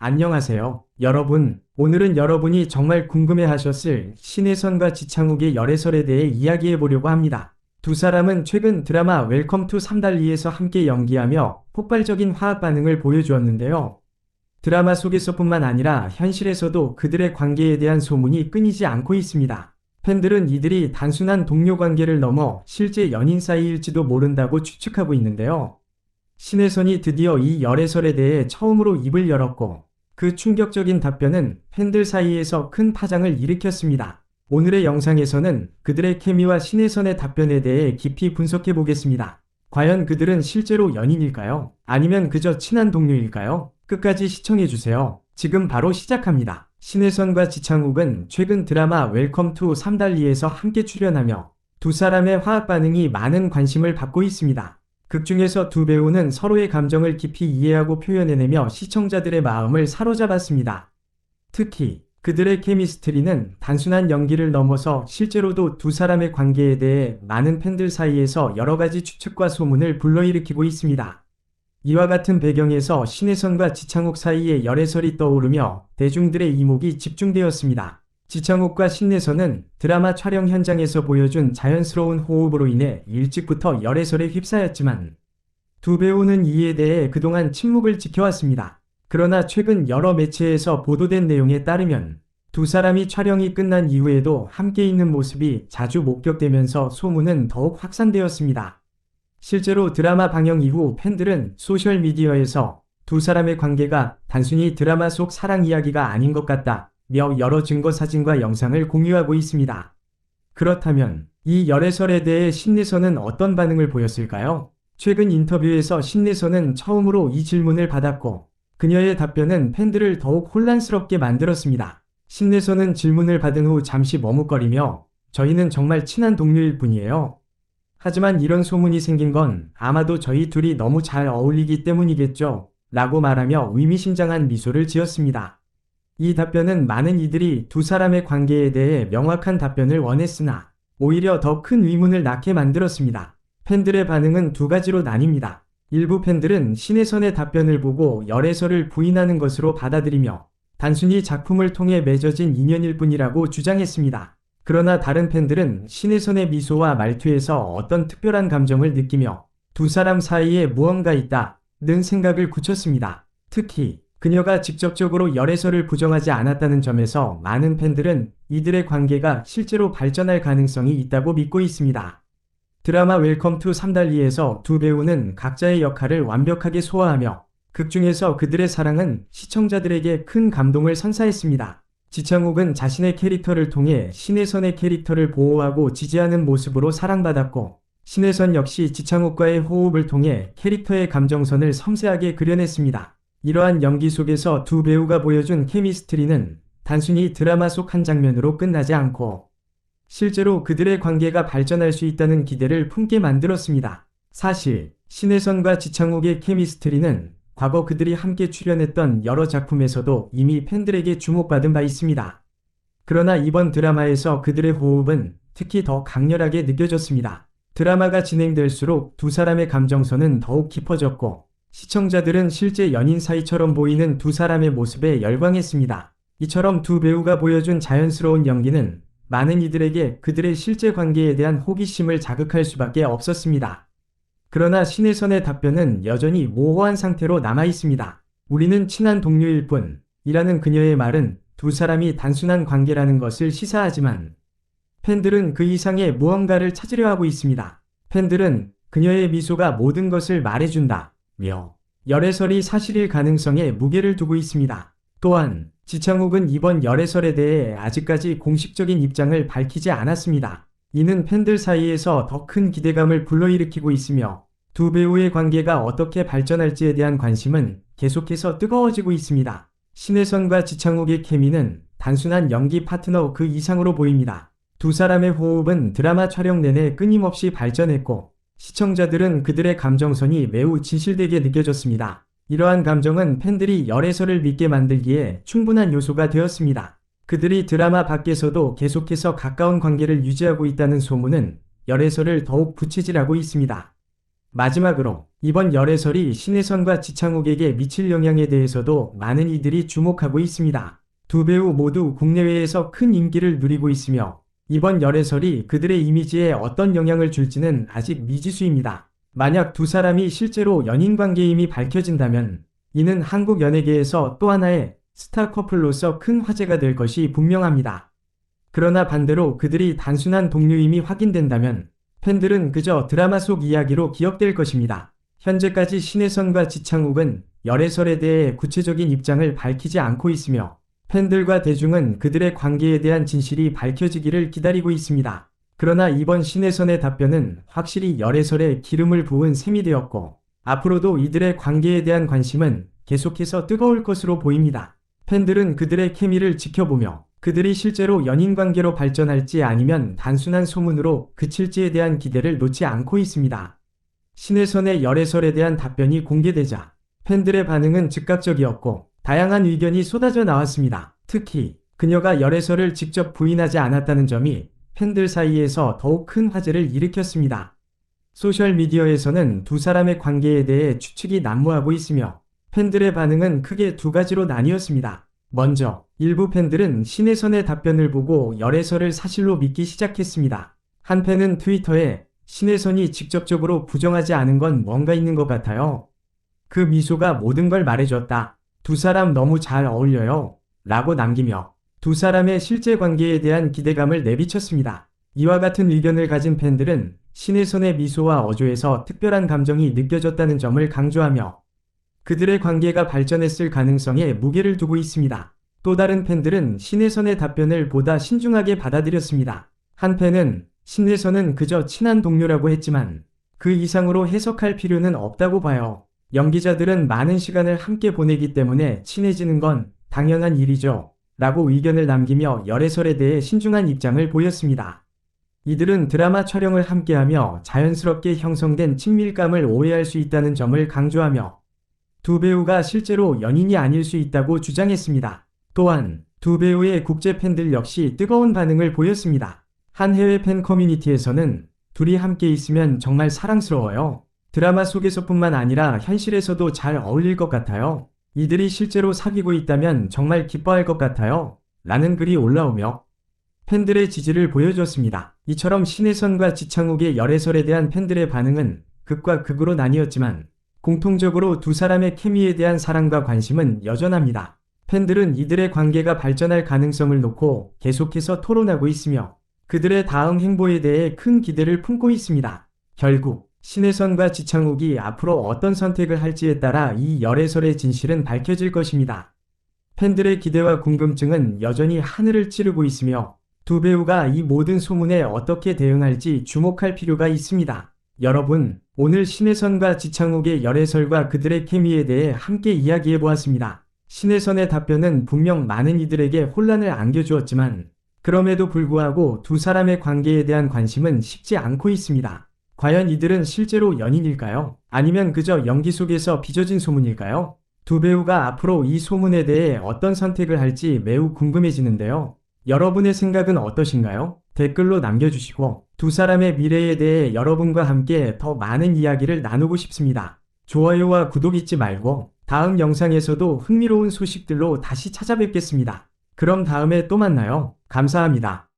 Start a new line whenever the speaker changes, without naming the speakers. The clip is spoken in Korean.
안녕하세요. 여러분, 오늘은 여러분이 정말 궁금해하셨을 신혜선과 지창욱의 열애설에 대해 이야기해 보려고 합니다. 두 사람은 최근 드라마 웰컴 투 삼달리에서 함께 연기하며 폭발적인 화합 반응을 보여주었는데요. 드라마 속에서뿐만 아니라 현실에서도 그들의 관계에 대한 소문이 끊이지 않고 있습니다. 팬들은 이들이 단순한 동료 관계를 넘어 실제 연인 사이일지도 모른다고 추측하고 있는데요. 신혜선이 드디어 이 열애설에 대해 처음으로 입을 열었고, 그 충격적인 답변은 팬들 사이에서 큰 파장을 일으켰습니다. 오늘의 영상에서는 그들의 케미와 신혜선의 답변에 대해 깊이 분석해 보겠습니다. 과연 그들은 실제로 연인일까요? 아니면 그저 친한 동료일까요? 끝까지 시청해주세요. 지금 바로 시작합니다. 신혜선과 지창욱은 최근 드라마 웰컴 투 삼달리에서 함께 출연하며 두 사람의 화합 반응이 많은 관심을 받고 있습니다. 극중에서 두 배우는 서로의 감정을 깊이 이해하고 표현해내며 시청자들의 마음을 사로잡았습니다. 특히 그들의 케미스트리는 단순한 연기를 넘어서 실제로도 두 사람의 관계에 대해 많은 팬들 사이에서 여러 가지 추측과 소문을 불러일으키고 있습니다. 이와 같은 배경에서 신혜선과 지창욱 사이의 열애설이 떠오르며 대중들의 이목이 집중되었습니다. 지창욱과 신혜선은 드라마 촬영 현장에서 보여준 자연스러운 호흡으로 인해 일찍부터 열애설에 휩싸였지만 두 배우는 이에 대해 그동안 침묵을 지켜왔습니다. 그러나 최근 여러 매체에서 보도된 내용에 따르면 두 사람이 촬영이 끝난 이후에도 함께 있는 모습이 자주 목격되면서 소문은 더욱 확산되었습니다. 실제로 드라마 방영 이후 팬들은 소셜미디어에서 두 사람의 관계가 단순히 드라마 속 사랑 이야기가 아닌 것 같다 며 여러 증거 사진과 영상을 공유하고 있습니다. 그렇다면 이 열애설에 대해 신혜선은 어떤 반응을 보였을까요? 최근 인터뷰에서 신혜선은 처음으로 이 질문을 받았고 그녀의 답변은 팬들을 더욱 혼란스럽게 만들었습니다. 신혜선은 질문을 받은 후 잠시 머뭇거리며 저희는 정말 친한 동료일 뿐이에요. 하지만 이런 소문이 생긴 건 아마도 저희 둘이 너무 잘 어울리기 때문이겠죠? 라고 말하며 의미심장한 미소를 지었습니다. 이 답변은 많은 이들이 두 사람의 관계에 대해 명확한 답변을 원했으나 오히려 더 큰 의문을 낳게 만들었습니다. 팬들의 반응은 두 가지로 나뉩니다. 일부 팬들은 신혜선의 답변을 보고 열애설을 부인하는 것으로 받아들이며 단순히 작품을 통해 맺어진 인연일 뿐이라고 주장했습니다. 그러나 다른 팬들은 신혜선의 미소와 말투에서 어떤 특별한 감정을 느끼며 두 사람 사이에 무언가 있다는 생각을 굳혔습니다. 특히 그녀가 직접적으로 열애설을 부정하지 않았다는 점에서 많은 팬들은 이들의 관계가 실제로 발전할 가능성이 있다고 믿고 있습니다. 드라마 웰컴 투 삼달리에서 두 배우는 각자의 역할을 완벽하게 소화하며 극중에서 그들의 사랑은 시청자들에게 큰 감동을 선사했습니다. 지창욱은 자신의 캐릭터를 통해 신혜선의 캐릭터를 보호하고 지지하는 모습으로 사랑받았고 신혜선 역시 지창욱과의 호흡을 통해 캐릭터의 감정선을 섬세하게 그려냈습니다. 이러한 연기 속에서 두 배우가 보여준 케미스트리는 단순히 드라마 속 한 장면으로 끝나지 않고 실제로 그들의 관계가 발전할 수 있다는 기대를 품게 만들었습니다. 사실 신혜선과 지창욱의 케미스트리는 과거 그들이 함께 출연했던 여러 작품에서도 이미 팬들에게 주목받은 바 있습니다. 그러나 이번 드라마에서 그들의 호흡은 특히 더 강렬하게 느껴졌습니다. 드라마가 진행될수록 두 사람의 감정선은 더욱 깊어졌고 시청자들은 실제 연인 사이처럼 보이는 두 사람의 모습에 열광했습니다. 이처럼 두 배우가 보여준 자연스러운 연기는 많은 이들에게 그들의 실제 관계에 대한 호기심을 자극할 수밖에 없었습니다. 그러나 신혜선의 답변은 여전히 모호한 상태로 남아있습니다. 우리는 친한 동료일 뿐 이라는 그녀의 말은 두 사람이 단순한 관계라는 것을 시사하지만 팬들은 그 이상의 무언가를 찾으려 하고 있습니다. 팬들은 그녀의 미소가 모든 것을 말해준다 며 열애설이 사실일 가능성에 무게를 두고 있습니다. 또한 지창욱은 이번 열애설에 대해 아직까지 공식적인 입장을 밝히지 않았습니다. 이는 팬들 사이에서 더 큰 기대감을 불러일으키고 있으며 두 배우의 관계가 어떻게 발전할지에 대한 관심은 계속해서 뜨거워지고 있습니다. 신혜선과 지창욱의 케미는 단순한 연기 파트너 그 이상으로 보입니다. 두 사람의 호흡은 드라마 촬영 내내 끊임없이 발전했고 시청자들은 그들의 감정선이 매우 진실되게 느껴졌습니다. 이러한 감정은 팬들이 열애설을 믿게 만들기에 충분한 요소가 되었습니다. 그들이 드라마 밖에서도 계속해서 가까운 관계를 유지하고 있다는 소문은 열애설을 더욱 부채질하고 있습니다. 마지막으로 이번 열애설이 신혜선과 지창욱에게 미칠 영향에 대해서도 많은 이들이 주목하고 있습니다. 두 배우 모두 국내외에서 큰 인기를 누리고 있으며 이번 열애설이 그들의 이미지에 어떤 영향을 줄지는 아직 미지수입니다. 만약 두 사람이 실제로 연인 관계임이 밝혀진다면 이는 한국 연예계에서 또 하나의 스타 커플로서 큰 화제가 될 것이 분명합니다. 그러나 반대로 그들이 단순한 동료임이 확인된다면 팬들은 그저 드라마 속 이야기로 기억될 것입니다. 현재까지 신혜선과 지창욱은 열애설에 대해 구체적인 입장을 밝히지 않고 있으며 팬들과 대중은 그들의 관계에 대한 진실이 밝혀지기를 기다리고 있습니다. 그러나 이번 신혜선의 답변은 확실히 열애설에 기름을 부은 셈이 되었고 앞으로도 이들의 관계에 대한 관심은 계속해서 뜨거울 것으로 보입니다. 팬들은 그들의 케미를 지켜보며 그들이 실제로 연인 관계로 발전할지 아니면 단순한 소문으로 그칠지에 대한 기대를 놓지 않고 있습니다. 신혜선의 열애설에 대한 답변이 공개되자 팬들의 반응은 즉각적이었고 다양한 의견이 쏟아져 나왔습니다. 특히 그녀가 열애설을 직접 부인하지 않았다는 점이 팬들 사이에서 더욱 큰 화제를 일으켰습니다. 소셜미디어에서는 두 사람의 관계에 대해 추측이 난무하고 있으며 팬들의 반응은 크게 두 가지로 나뉘었습니다. 먼저 일부 팬들은 신혜선의 답변을 보고 열애설을 사실로 믿기 시작했습니다. 한 팬은 트위터에 신혜선이 직접적으로 부정하지 않은 건 뭔가 있는 것 같아요. 그 미소가 모든 걸 말해줬다. 두 사람 너무 잘 어울려요. 라고 남기며 두 사람의 실제 관계에 대한 기대감을 내비쳤습니다. 이와 같은 의견을 가진 팬들은 신혜선의 미소와 어조에서 특별한 감정이 느껴졌다는 점을 강조하며 그들의 관계가 발전했을 가능성에 무게를 두고 있습니다. 또 다른 팬들은 신혜선의 답변을 보다 신중하게 받아들였습니다. 한 팬은 신혜선은 그저 친한 동료라고 했지만 그 이상으로 해석할 필요는 없다고 봐요. 연기자들은 많은 시간을 함께 보내기 때문에 친해지는 건 당연한 일이죠. 라고 의견을 남기며 열애설에 대해 신중한 입장을 보였습니다. 이들은 드라마 촬영을 함께하며 자연스럽게 형성된 친밀감을 오해할 수 있다는 점을 강조하며 두 배우가 실제로 연인이 아닐 수 있다고 주장했습니다. 또한 두 배우의 국제 팬들 역시 뜨거운 반응을 보였습니다. 한 해외 팬 커뮤니티에서는 둘이 함께 있으면 정말 사랑스러워요. 드라마 속에서뿐만 아니라 현실에서도 잘 어울릴 것 같아요. 이들이 실제로 사귀고 있다면 정말 기뻐할 것 같아요. 라는 글이 올라오며 팬들의 지지를 보여줬습니다. 이처럼 신혜선과 지창욱의 열애설에 대한 팬들의 반응은 극과 극으로 나뉘었지만 공통적으로 두 사람의 케미에 대한 사랑과 관심은 여전합니다. 팬들은 이들의 관계가 발전할 가능성을 놓고 계속해서 토론하고 있으며 그들의 다음 행보에 대해 큰 기대를 품고 있습니다. 결국 신혜선과 지창욱이 앞으로 어떤 선택을 할지에 따라 이 열애설의 진실은 밝혀질 것입니다. 팬들의 기대와 궁금증은 여전히 하늘을 찌르고 있으며 두 배우가 이 모든 소문에 어떻게 대응할지 주목할 필요가 있습니다. 여러분, 오늘 신혜선과 지창욱의 열애설과 그들의 케미에 대해 함께 이야기해보았습니다. 신혜선의 답변은 분명 많은 이들에게 혼란을 안겨주었지만 그럼에도 불구하고 두 사람의 관계에 대한 관심은 식지 않고 있습니다. 과연 이들은 실제로 연인일까요? 아니면 그저 연기 속에서 빚어진 소문일까요? 두 배우가 앞으로 이 소문에 대해 어떤 선택을 할지 매우 궁금해지는데요. 여러분의 생각은 어떠신가요? 댓글로 남겨주시고 두 사람의 미래에 대해 여러분과 함께 더 많은 이야기를 나누고 싶습니다. 좋아요와 구독 잊지 말고 다음 영상에서도 흥미로운 소식들로 다시 찾아뵙겠습니다. 그럼 다음에 또 만나요. 감사합니다.